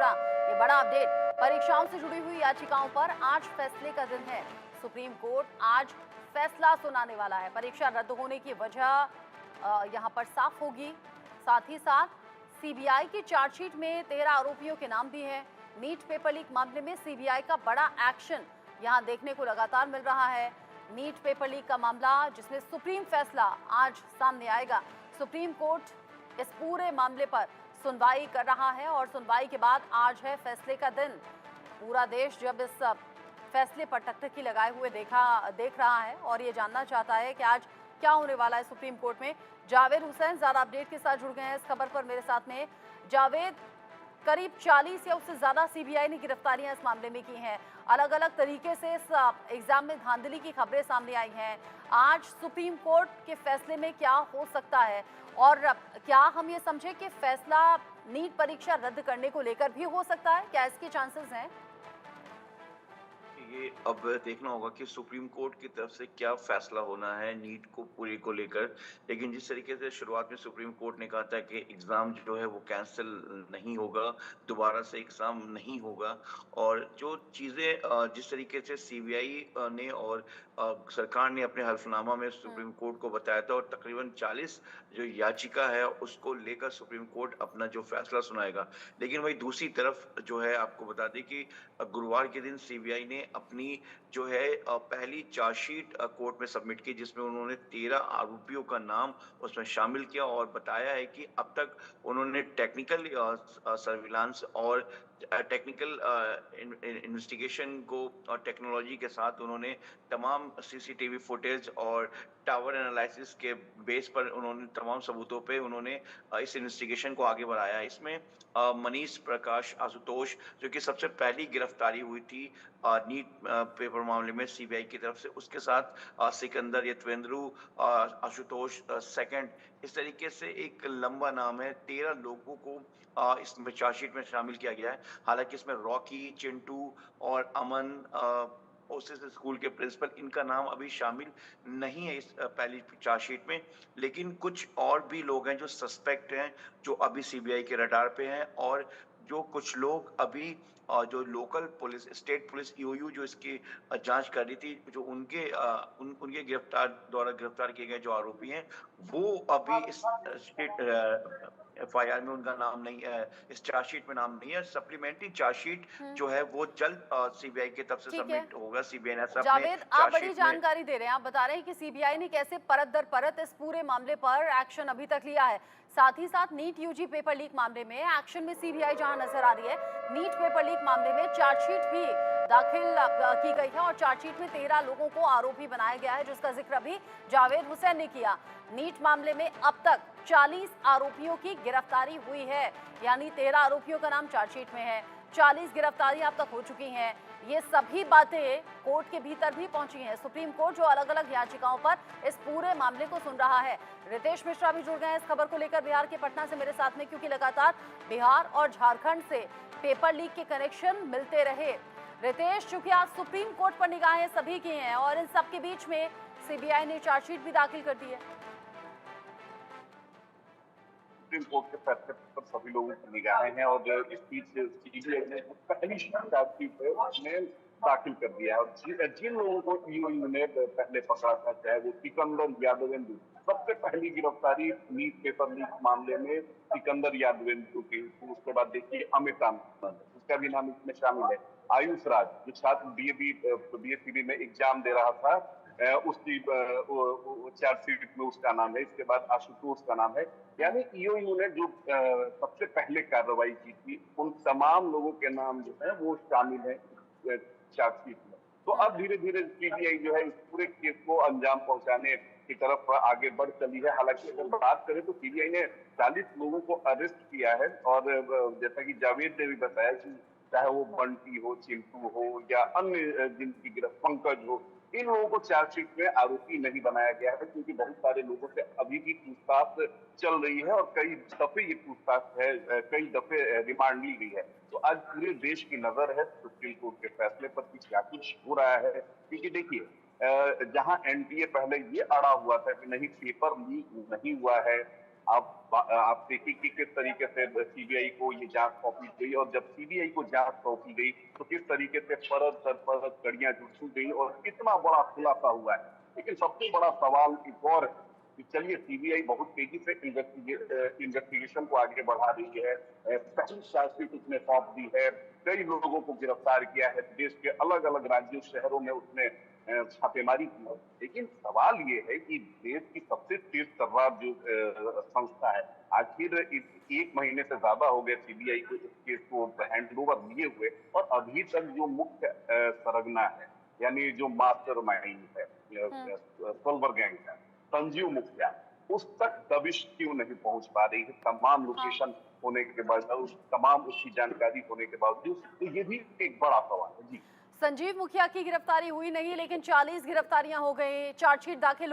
जुड़ा ये बड़ा अपडेट। परीक्षाओं से जुड़ी हुई याचिकाओं पर आज फैसले का दिन है। सुप्रीम कोर्ट आज फैसला सुनाने वाला है। परीक्षा रद्द होने की वजह यहां पर साफ होगी। साथ ही साथ सीबीआई की चार्जशीट में 13 आरोपियों के नाम भी हैं। नीट पेपर लीक मामले में सीबीआई का बड़ा एक्शन यहां देखने को लगातार मिल रहा है। नीट पेपर लीक का मामला जिसमें सुप्रीम फैसला आज सामने आएगा। सुप्रीम कोर्ट इस पूरे मामले पर सुनवाई कर रहा है और सुनवाई के बाद आज है फैसले का दिन। पूरा देश जब इस फैसले पर टकटकी लगाए हुए देख रहा है और ये जानना चाहता है कि आज क्या होने वाला है सुप्रीम कोर्ट में। जावेद हुसैन ज्यादा अपडेट के साथ जुड़ गए हैं इस खबर पर मेरे साथ में। जावेद, करीब 40 या उससे ज्यादा सीबीआई ने गिरफ्तारियां इस मामले में की हैं। अलग अलग तरीके से इस एग्जाम में धांधली की खबरें सामने आई हैं। आज सुप्रीम कोर्ट के फैसले में क्या हो सकता है और क्या हम ये समझे कि फैसला नीट परीक्षा रद्द करने को लेकर भी हो सकता है? क्या इसके चांसेस हैं? ये अब देखना होगा कि सुप्रीम कोर्ट की तरफ से क्या फैसला होना है नीट को पूरी को लेकर। लेकिन जिस तरीके से शुरुआत में सुप्रीम कोर्ट ने कहा था कि एग्जाम जो है वो कैंसिल नहीं होगा, दोबारा से एग्जाम नहीं होगा, और जो चीजें जिस तरीके से सीबीआई ने और सरकार ने अपने हल्फनामा में सुप्रीम कोर्ट को बताया था, और तकरीबन 40 जो याचिका है उसको लेकर सुप्रीम कोर्ट अपना जो फैसला सुनाएगा। लेकिन वही दूसरी तरफ जो है, आपको बता दें कि गुरुवार के दिन सीबीआई ने अपनी जो है पहली चार्जशीट कोर्ट में सबमिट की, जिसमें उन्होंने 13 आरोपियों का नाम उसमें शामिल किया और बताया है कि अब तक उन्होंने टेक्निकल सर्विलांस और टेक्निकल इन्वेस्टिगेशन को और टेक्नोलॉजी के साथ उन्होंने तमाम सीसीटीवी फुटेज और टावर एनालिसिस के बेस पर उन्होंने तमाम सबूतों पे उन्होंने इस इन्वेस्टिगेशन को आगे बढ़ाया है। इसमें मनीष प्रकाश आशुतोष, जो कि सबसे पहली गिरफ्तारी हुई थी नीट पेपर मामले में सीबीआई की तरफ से, उसके साथ सिकंदर यतवेंद्रू, आशुतोष सेकंड, इस तरीके से एक लंबा नाम है। 13 लोगों को इसमें चार्जशीट में शामिल किया गया है। हालांकि इसमें रॉकी, चिंटू और अमन ओसिस स्कूल के प्रिंसिपल, इनका नाम अभी शामिल नहीं है इस पहली चार्जशीट में। लेकिन कुछ और भी लोग हैं जो सस्पेक्ट हैं, जो अभी सीबीआई के रडार पे हैं, और जो कुछ लोग अभी जो local police, state police EOU जो इसकी जांच कर रही थी, जो उनके द्वारा गिरफ्तार किए गए जो आरोपी हैं, वो अभी इस स्टेट एफआईआर में उनका नाम नहीं है, इस चार्जशीट में नाम नहीं है। सप्लीमेंट्री चार्जशीट जो है वो जल्द सीबीआई की तरफ से ठीक है सबमिट होगा। सीबीआई ने ऐसा अपने जावेद, आप बड़ी चार्जशीट में। जानकारी दे रहे हैं। आप बता रहे हैं कि सीबीआई ने कैसे परत दर परत इस पूरे मामले पर एक्शन अभी तक लिया है। साथ ही साथ नीट यूजी पेपर लीक मामले में एक्शन में सीबीआई जहां नजर आ रही है, नीट पेपर लीक मामले में चार्जशीट भी दाखिल की गई है और चार्जशीट में 13 लोगों को आरोपी बनाया गया है, जिसका जिक्र अभी जावेद हुसैन ने किया। नीट मामले में अब तक 40 आरोपियों की गिरफ्तारी हुई है, यानी 13 आरोपियों का नाम चार्जशीट में है। 40 गिरफ्तारियां अब तक हो चुकी हैं। ये सभी बातें कोर्ट के भीतर भी पहुंची हैं। सुप्रीम कोर्ट जो अलग अलग याचिकाओं पर इस पूरे मामले को सुन रहा है। रितेश मिश्रा भी जुड़ गए हैं इस खबर को लेकर बिहार के पटना से मेरे साथ में, क्योंकि लगातार बिहार और झारखंड से पेपर लीक के कनेक्शन मिलते रहे। रितेश, चूंकि आज सुप्रीम कोर्ट पर निगाहें सभी की हैं और इन सब के बीच में सीबीआई ने चार्जशीट भी दाखिल कर दी है। सुप्रीम कोर्ट के फैसले पर सभी लोगों की निगाहें हैं और इस बीच सीबीआई ने पहली चार्जशीट है उसने दाखिल कर दिया है। और जिन लोगों को ईओयू ने पहले पकड़ा था, चाहे वो सिकंदर यादवेंद्र, सबसे पहली गिरफ्तारी नीट पेपर लीक मामले में सिकंदर यादवेंद्र की, उसके बाद देखिए अमित आनंद, उसका भी नाम इसमें शामिल है। आयुष राज, जो छात्र बीएससीबी में एग्जाम दे रहा था, उसकी चार्जशीट में उसका नाम है। इसके बाद आशुतोष का नाम है। यानी ईओयू ने जो सबसे पहले कार्रवाई की थी, उन तमाम लोगों के नाम जो है वो शामिल है चार्जशीट में। तो अब धीरे धीरे सीबीआई जो है इस पूरे केस को अंजाम पहुंचाने की तरफ आगे बढ़ चली है। हालांकि अगर बात करें तो सीबीआई ने 40 लोगों को अरेस्ट किया है, और जैसा कि जावेद ने भी बताया कि चाहे वो बंटी हो, चिंटू हो, या अन्य जिनकी गिरफ्त पंकज हो, इन लोगों को चार्जशीट में आरोपी नहीं बनाया गया है, क्योंकि बहुत सारे लोगों से अभी भी पूछताछ चल रही है और कई दफे ये पूछताछ है, कई दफे रिमांड ली गई है। तो आज पूरे देश की नजर है सुप्रीम कोर्ट के फैसले पर कि क्या कुछ हो रहा है। क्योंकि देखिए, जहां एनटीए पहले ये अड़ा हुआ था कि नहीं पेपर लीक नहीं हुआ है, आप देखिए कि किस तरीके से सीबीआई को ये जांच सौंपी गई, और जब सीबीआई को जांच सौंपी गई तो किस तरीके से परत दर परत कड़ियां जुड़ गई और कितना बड़ा खुलासा हुआ है। लेकिन सबसे बड़ा सवाल एक और है कि चलिए सीबीआई बहुत तेजी से इन्वेस्टिगेशन को आगे बढ़ा रही है, पहली चार्जशीट उसने सौंप दी है, कई लोगों को गिरफ्तार किया है, देश के अलग अलग राज्यों शहरों में उसने छापेमारी की है। लेकिन सवाल ये है कि देश की सबसे तेज तर्रार जो संस्था है, आखिर एक महीने से ज्यादा हो गए सीबीआई को इस केस को हैंड ओवर लिए हुए, और अभी तक जो मुख्य सरगना है, यानी जो मास्टरमाइंड है, सल्वर गैंग है, संजीव मुखिया, उस तक दबिश क्यों नहीं पहुंच पा रही है तमाम लोकेशन होने के बावजूद, तमाम उसकी जानकारी होने के बावजूद? तो ये भी एक बड़ा सवाल है जी। संजीव मुखिया की गिरफ्तारी हुई नहीं, लेकिन 40 गिरफ्तारियां हो गई, चार्जशीट दाखिल